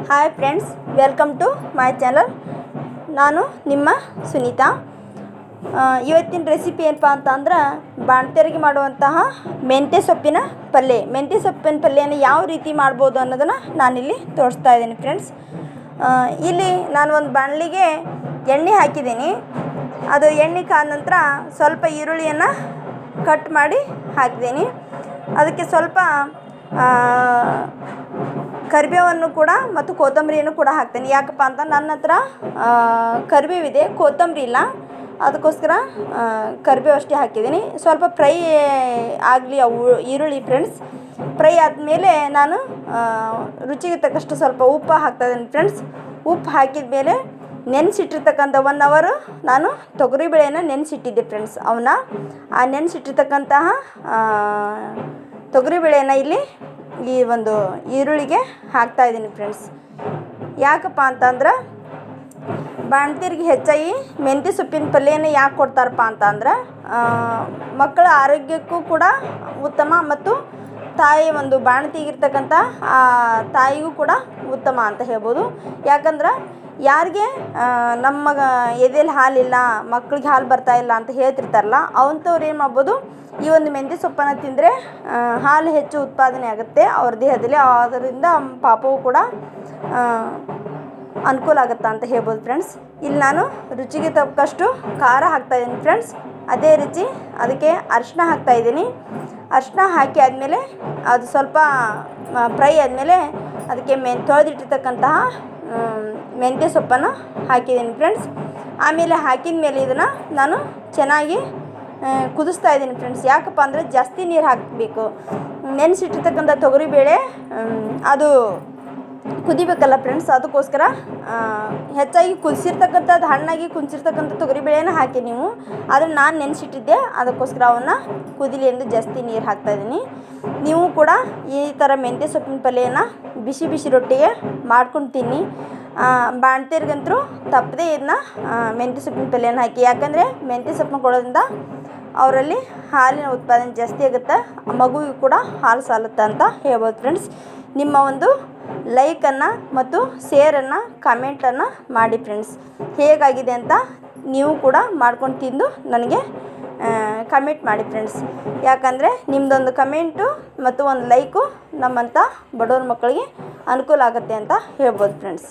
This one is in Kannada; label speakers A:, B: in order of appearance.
A: Hi friends, welcome to my channel. ನಾನು ನಿಮ್ಮ ಸುನೀತಾ. ಇವತ್ತಿನ ರೆಸಿಪಿ ಏನಪ್ಪ ಅಂತಂದ್ರೆ ಬಾಣಂತಿಯರಿಗೆ ಮಾಡುವಂತಹ ಮೆಂತ್ಯ ಸೊಪ್ಪಿನ ಪಲ್ಯನ ಯಾವ ರೀತಿ ಮಾಡ್ಬೋದು ಅನ್ನೋದನ್ನು ನಾನಿಲ್ಲಿ ತೋರಿಸ್ತಾ ಇದ್ದೀನಿ ಫ್ರೆಂಡ್ಸ್. ಇಲ್ಲಿ ನಾನು ಒಂದು ಬಾಣಲಿಗೆ ಎಣ್ಣೆ ಹಾಕಿದ್ದೀನಿ. ಅದು ಎಣ್ಣೆ ಕಾದ ನಂತರ ಸ್ವಲ್ಪ ಈರುಳ್ಳಿಯನ್ನು ಕಟ್ ಮಾಡಿ ಹಾಕಿದ್ದೀನಿ. ಅದಕ್ಕೆ ಸ್ವಲ್ಪ ಕರಿಬೇವನ್ನು ಕೂಡ ಮತ್ತು ಕೊತ್ತಂಬರಿಯನ್ನು ಕೂಡ ಹಾಕ್ತೀನಿ. ಯಾಕಪ್ಪ ಅಂತ ನನ್ನ ಹತ್ರ ಕರಿಬೇವಿದೆ, ಕೊತ್ತಂಬರಿ ಇಲ್ಲ. ಅದಕ್ಕೋಸ್ಕರ ಕರಿಬೇವು ಅಷ್ಟೇ ಹಾಕಿದ್ದೀನಿ. ಸ್ವಲ್ಪ ಫ್ರೈ ಆಗಲಿ ಅವು ಈರುಳ್ಳಿ ಫ್ರೆಂಡ್ಸ್. ಫ್ರೈ ಆದಮೇಲೆ ನಾನು ರುಚಿಗೆ ತಕ್ಕಷ್ಟು ಸ್ವಲ್ಪ ಉಪ್ಪು ಹಾಕ್ತಾಯಿದ್ದೀನಿ ಫ್ರೆಂಡ್ಸ್. ಉಪ್ಪು ಹಾಕಿದ ಮೇಲೆ ನೆನೆಸಿಟ್ಟಿರ್ತಕ್ಕಂಥ 1 ಅವರ್ ನಾನು ತೊಗರಿಬೇಳೆನ ನೆನೆಸಿಟ್ಟಿದ್ದೆ ಫ್ರೆಂಡ್ಸ್. ಆ ನೆನೆಸಿಟ್ಟಿರ್ತಕ್ಕಂತಹ ತೊಗರಿಬೇಳೆನ ಇಲ್ಲಿ ಈ ಒಂದು ಈರುಳ್ಳಿಗೆ ಹಾಕ್ತಾಯಿದ್ದೀನಿ ಫ್ರೆಂಡ್ಸ್. ಯಾಕಪ್ಪ ಅಂತಂದ್ರೆ ಬಾಣಂತಿಯರಿಗೆ ಹೆಚ್ಚಾಗಿ ಮೆಂತ್ಯ ಸೊಪ್ಪಿನ ಪಲ್ಯನ ಯಾಕೆ ಕೊಡ್ತಾರಪ್ಪ ಅಂತಂದ್ರೆ ಮಕ್ಕಳ ಆರೋಗ್ಯಕ್ಕೂ ಕೂಡ ಉತ್ತಮ ಮತ್ತು ತಾಯಿ ಒಂದು ಬಾಣಂತಿಗಿರ್ತಕ್ಕಂಥ ತಾಯಿಗೂ ಕೂಡ ಉತ್ತಮ ಅಂತ ಹೇಳ್ಬೋದು. ಯಾಕಂದ್ರೆ ಯಾರಿಗೆ ನಮ್ಮ ಎದೆಯಲ್ಲಿ ಹಾಲಿಲ್ಲ, ಮಕ್ಳಿಗೆ ಹಾಲು ಬರ್ತಾಯಿಲ್ಲ ಅಂತ ಹೇಳ್ತಿರ್ತಾರಲ್ಲ, ಅಂಥವ್ರು ಏನು ಮಾಡ್ಬೋದು, ಈ ಒಂದು ಮೆಂತ್ಯ ಸೊಪ್ಪನ್ನು ತಿಂದರೆ ಹಾಲು ಹೆಚ್ಚು ಉತ್ಪಾದನೆ ಆಗುತ್ತೆ ಅವ್ರ ದೇಹದಲ್ಲಿ. ಅದರಿಂದ ಪಾಪವು ಕೂಡ ಅನುಕೂಲ ಆಗುತ್ತೆ ಅಂತ ಹೇಳ್ಬೋದು ಫ್ರೆಂಡ್ಸ್. ಇಲ್ಲಿ ನಾನು ರುಚಿಗೆ ತಕ್ಕಷ್ಟು ಖಾರ ಹಾಕ್ತಾಯಿದ್ದೀನಿ ಫ್ರೆಂಡ್ಸ್. ಅದೇ ರೀತಿ ಅದಕ್ಕೆ ಅರಿಶಿನ ಹಾಕ್ತಾಯಿದ್ದೀನಿ. ಅರಿಶಿನ ಹಾಕಿ ಆದಮೇಲೆ ಅದು ಸ್ವಲ್ಪ ಫ್ರೈ ಆದಮೇಲೆ ಅದಕ್ಕೆ ತೊಳೆದಿಟ್ಟಿರ್ತಕ್ಕಂತಹ ಮೆಂತ್ಯ ಸೊಪ್ಪನ್ನು ಹಾಕಿದ್ದೀನಿ ಫ್ರೆಂಡ್ಸ್. ಆಮೇಲೆ ಹಾಕಿದ ಮೇಲೆ ಇದನ್ನು ನಾನು ಚೆನ್ನಾಗಿ ಕುದಿಸ್ತಾ ಇದ್ದೀನಿ ಫ್ರೆಂಡ್ಸ್. ಯಾಕಪ್ಪ ಅಂದರೆ ಜಾಸ್ತಿ ನೀರು ಹಾಕಬೇಕು. ನೆನೆಸಿಟ್ಟಿರ್ತಕ್ಕಂಥ ತೊಗರಿಬೇಳೆ ಅದು ಕುದಿಬೇಕಲ್ಲ ಫ್ರೆಂಡ್ಸ್. ಅದಕ್ಕೋಸ್ಕರ ಹೆಚ್ಚಾಗಿ ಕುದಿಸಿರ್ತಕ್ಕಂಥದ್ದು ಹಣ್ಣಾಗಿ ಕುದಿಸಿರ್ತಕ್ಕಂಥ ತೊಗರಿಬೇಳೆನ ಹಾಕಿ ನೀವು. ಆದರೆ ನಾನು ನೆನೆಸಿಟ್ಟಿದ್ದೆ, ಅದಕ್ಕೋಸ್ಕರ ಅವನ್ನು ಕುದಿಲಿ ಎಂದು ಜಾಸ್ತಿ ನೀರು ಹಾಕ್ತಾಯಿದ್ದೀನಿ. ನೀವು ಕೂಡ ಈ ಥರ ಮೆಂತ್ಯ ಸೊಪ್ಪಿನ ಪಲ್ಯನ ಬಿಸಿ ಬಿಸಿ ರೊಟ್ಟಿಗೆ ಮಾಡ್ಕೊಂಡು ತಿನ್ನಿ. ಬಾಣಂತಿಯರಿಗಂತೂ ತಪ್ಪದೇ ಇದನ್ನ ಮೆಂತ್ಯ ಸೊಪ್ಪಿನ ಪಲ್ಯನ ಹಾಕಿ. ಯಾಕಂದರೆ ಮೆಂತ್ಯ ಸೊಪ್ಪನ್ನ ಕೊಡೋದ್ರಿಂದ ಅವರಲ್ಲಿ ಹಾಲಿನ ಉತ್ಪಾದನೆ ಜಾಸ್ತಿ ಆಗುತ್ತೆ, ಮಗುವಿಗೂ ಕೂಡ ಹಾಲು ಸಾಲುತ್ತೆ ಅಂತ ಹೇಳ್ಬೋದು ಫ್ರೆಂಡ್ಸ್. ನಿಮ್ಮ ಒಂದು ಲೈಕನ್ನು ಮತ್ತು ಶೇರನ್ನು ಕಮೆಂಟನ್ನು ಮಾಡಿ ಫ್ರೆಂಡ್ಸ್. ಹೇಗಾಗಿದೆ ಅಂತ ನೀವು ಕೂಡ ಮಾಡ್ಕೊಂಡು ತಿಂದು ನನಗೆ ಕಮೆಂಟ್ ಮಾಡಿ ಫ್ರೆಂಡ್ಸ್. ಯಾಕಂದರೆ ನಿಮ್ಮದೊಂದು ಕಮೆಂಟು ಮತ್ತು ಒಂದು ಲೈಕು ನಮ್ಮಂಥ ಬಡವ್ರ ಮಕ್ಕಳಿಗೆ ಅನುಕೂಲ ಆಗುತ್ತೆ ಅಂತ ಹೇಳ್ಬೋದು ಫ್ರೆಂಡ್ಸ್.